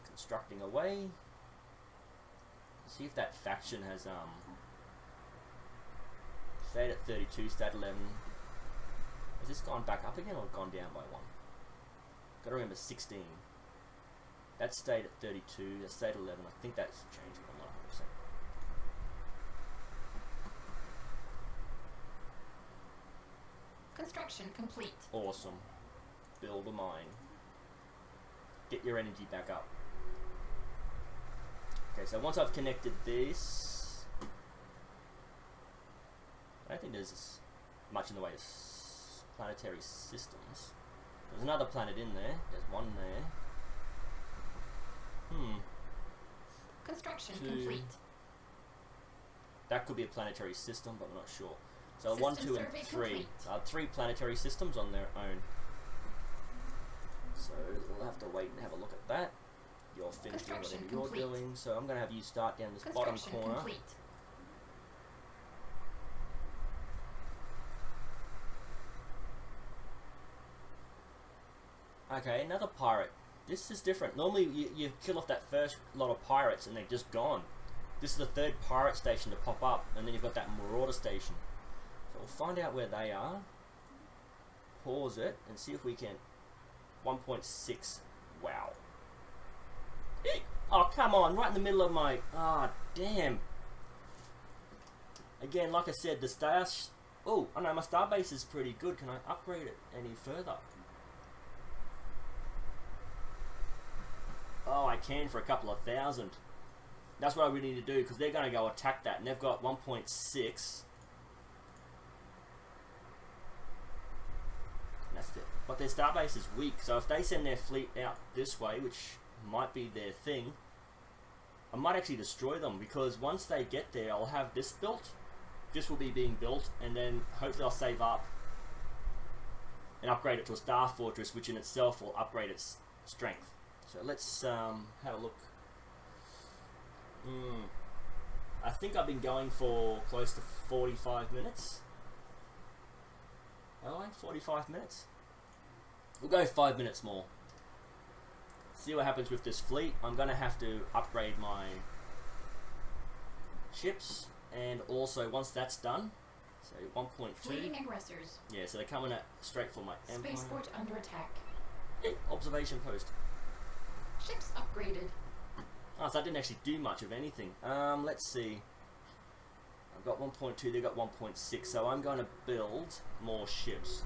Constructing away. See if that faction has... Stayed at 32, stayed at 11. Has this gone back up again or gone down by 1? Gotta remember 16. That stayed at 32, that stayed at 11. I think that's changing, I'm not 100%. Construction complete. Awesome. Build a mine. Get your energy back up. Okay, so once I've connected this... I don't think there's much in the way of planetary systems. There's another planet in there. There's one there. Construction 2. complete. That could be a planetary system, but I'm not sure. So System 1, 2, and survey 3. complete. 3 planetary systems on their own. So we'll have to wait and have a look at that. You're finished doing whatever you're complete. doing. So I'm going to have you start down this bottom Construction corner. complete. Okay, another pirate. This is different. Normally you kill off that first lot of pirates and they're just gone. This is the third pirate station to pop up, and then you've got that marauder station. So we'll find out where they are. Pause it and see if we can... 1.6. Wow. Oh, come on. Right in the middle of my... Ah, damn. Again, like I said, the stars... Oh, I know, my starbase is pretty good. Can I upgrade it any further? Oh, I can for a couple of thousand. That's what I really need to do, because they're going to go attack that, and they've got 1.6. That's it. But their starbase is weak, so if they send their fleet out this way, which might be their thing, I might actually destroy them, because once they get there, I'll have this built. This will be being built, and then hopefully I'll save up and upgrade it to a star fortress, which in itself will upgrade its strength. So let's have a look. I think I've been going for close to 45 minutes. Oh, 45 minutes? We'll go 5 minutes more. See what happens with this fleet. I'm going to have to upgrade my ships, and also once that's done, so 1.2. Fleeing aggressors. Yeah, so they're coming at straight for my empire. Spaceport under attack. Hey, observation post. Ships upgraded. Oh, so I didn't actually do much of anything. Let's see. I've got 1.2, they've got 1.6, so I'm going to build more ships.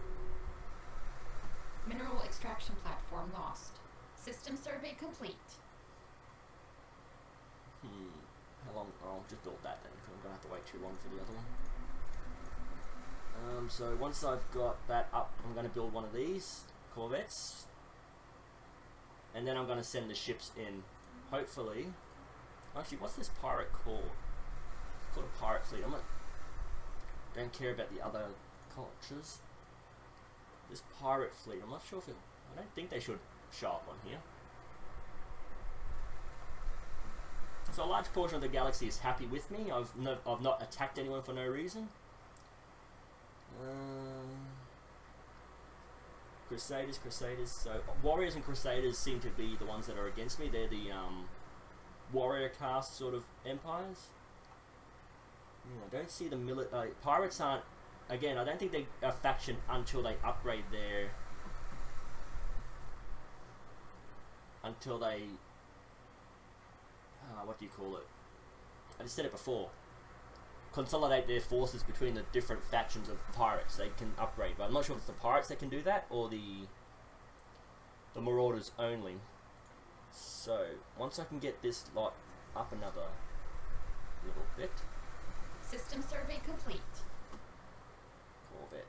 Mineral extraction platform lost. System survey complete. How long? Oh, I'll just build that then, because I'm going to have to wait too long for the other one. So once I've got that up, I'm going to build one of these corvettes. And then I'm going to send the ships in. Hopefully. Actually, what's this pirate called? It's called a pirate fleet. Don't care about the other cultures. This pirate fleet, I'm not sure if it... I don't think they should show up on here. So a large portion of the galaxy is happy with me. I've not attacked anyone for no reason. Crusaders. So warriors and crusaders seem to be the ones that are against me. They're the warrior caste sort of empires. I don't see the pirates aren't. Again, I don't think they're a faction until they upgrade their. Until they. What do you call it? I just said it before. Consolidate their forces between the different factions of pirates. They can upgrade, but I'm not sure if it's the pirates that can do that or the marauders only. So once I can get this lot up another little bit. System survey complete. Corvette.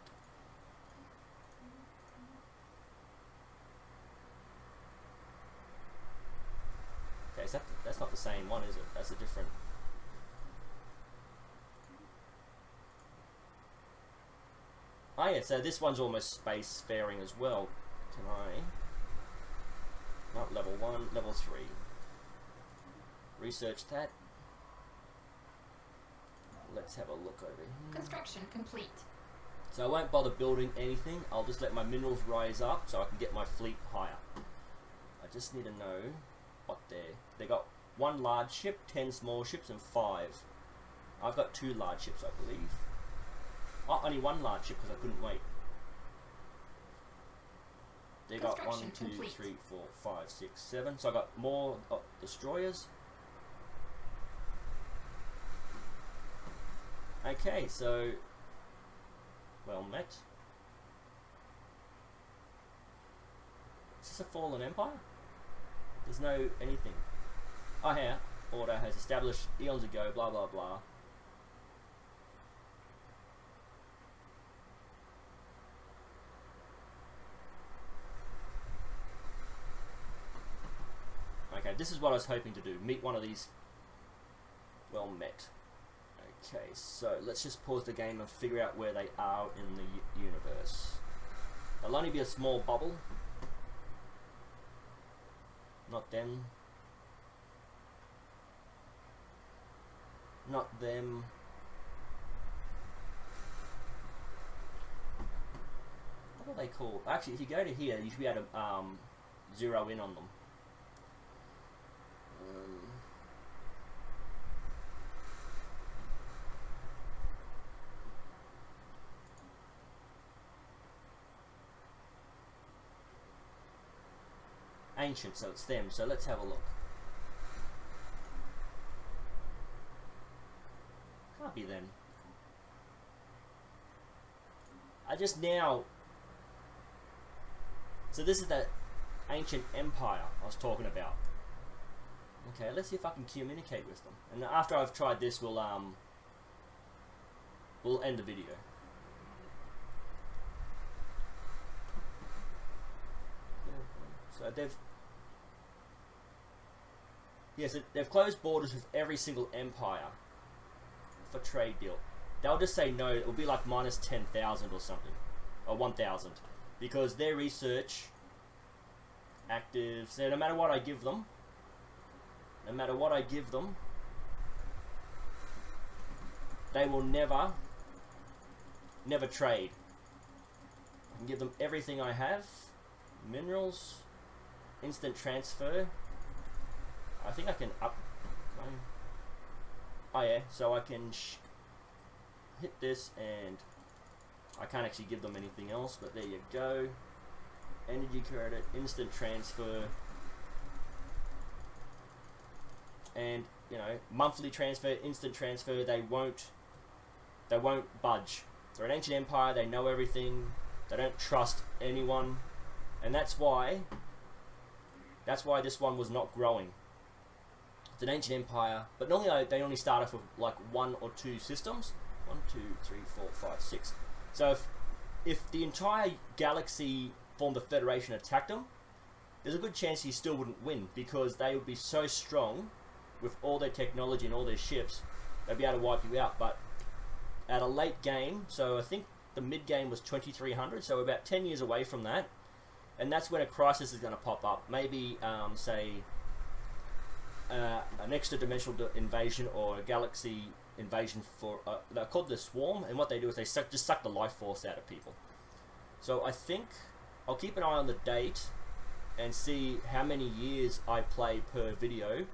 Okay, so that's not the same one, is it? That's a different. Oh yeah, so this one's almost spacefaring as well. Can I? Not level 1, level 3. Research that. Let's have a look over here. Construction complete. So I won't bother building anything. I'll just let my minerals rise up so I can get my fleet higher. I just need to know what they got 1 large ship, 10 small ships, and 5. I've got 2 large ships, I believe. Oh, only 1 large ship because I couldn't wait. They got 1, 2, 3, 4, 5, 6, 7. So I got more destroyers. Okay, so well met. Is this a fallen empire? There's no anything. Oh, here. Order has established eons ago, blah blah blah. Okay, this is what I was hoping to do. Meet one of these. Well met. Okay, so let's just pause the game and figure out where they are in the universe. There'll only be a small bubble. Not them. Not them. What are they called? Actually, if you go to here, you should be able to zero in on them. Ancient, so it's them. So let's have a look. Can't be them. I just now. So this is the ancient empire I was talking about. Okay, let's see if I can communicate with them. And after I've tried this, we'll end the video. So they've closed borders with every single empire for trade deal. They'll just say no. It will be like minus 10,000 or something, or 1,000, because their research active. So no matter what I give them, they will never trade. and give them everything I have. Minerals, instant transfer. I think I can up. Oh yeah, so I can hit this, and I can't actually give them anything else, but there you go. Energy credit, instant transfer, and you know, monthly transfer, instant transfer. They won't budge. They're an ancient empire. They know everything. They don't trust anyone, and that's why this one was not growing. It's an ancient empire, but normally they only start off with like 1 or 2 systems. 1, 2, 3, 4, 5, 6. So if the entire galaxy formed a federation and attacked them, there's a good chance you still wouldn't win, because they would be so strong with all their technology and all their ships, they'd be able to wipe you out. But at a late game, so I think the mid game was 2300, so we're about 10 years away from that, and that's when a crisis is going to pop up. Maybe say an extra dimensional invasion or a galaxy invasion for they're called the Swarm, and what they do is they just suck the life force out of people. So I think I'll keep an eye on the date and see how many years I play per video,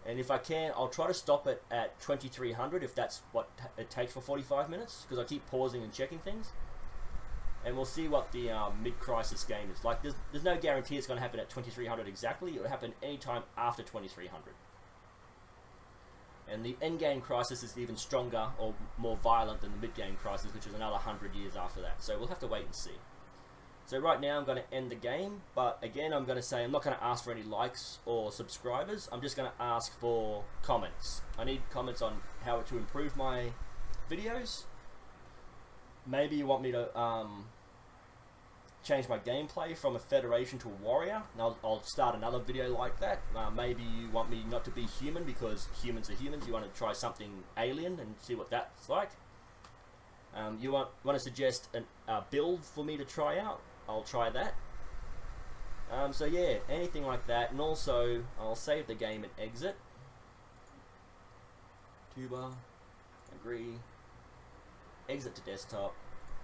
and if I can, I'll try to stop it at 2300 if that's what it takes for 45 minutes, because I keep pausing and checking things, and we'll see what the mid-crisis game is like. There's no guarantee it's going to happen at 2300 exactly. It'll happen anytime after 2300. And the endgame crisis is even stronger or more violent than the mid-game crisis, which is another 100 years after that. So we'll have to wait and see. So right now I'm going to end the game, but again I'm going to say I'm not going to ask for any likes or subscribers. I'm just going to ask for comments. I need comments on how to improve my videos. Maybe you want me to change my gameplay from a Federation to a Warrior, and I'll start another video like that. Maybe you want me not to be human because humans are humans. You want to try something alien and see what that's like. You want to suggest a build for me to try out. I'll try that. So yeah, anything like that. And also I'll save the game and exit. Tuba, agree, exit to desktop.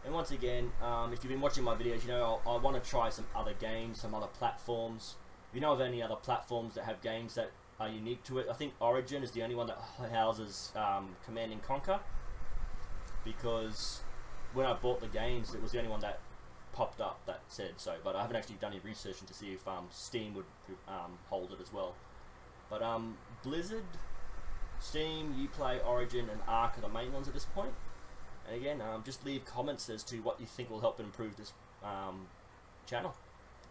And once again, if you've been watching my videos, you know I want to try some other games, some other platforms. If you know of any other platforms that have games that are unique to it, I think Origin is the only one that houses Command and Conquer, because when I bought the games, it was the only one that popped up that said so. But I haven't actually done any research to see if Steam would hold it as well. But Blizzard, Steam, Uplay, Origin, and Arc are the main ones at this point. And again, just leave comments as to what you think will help improve this channel.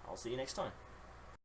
I'll see you next time.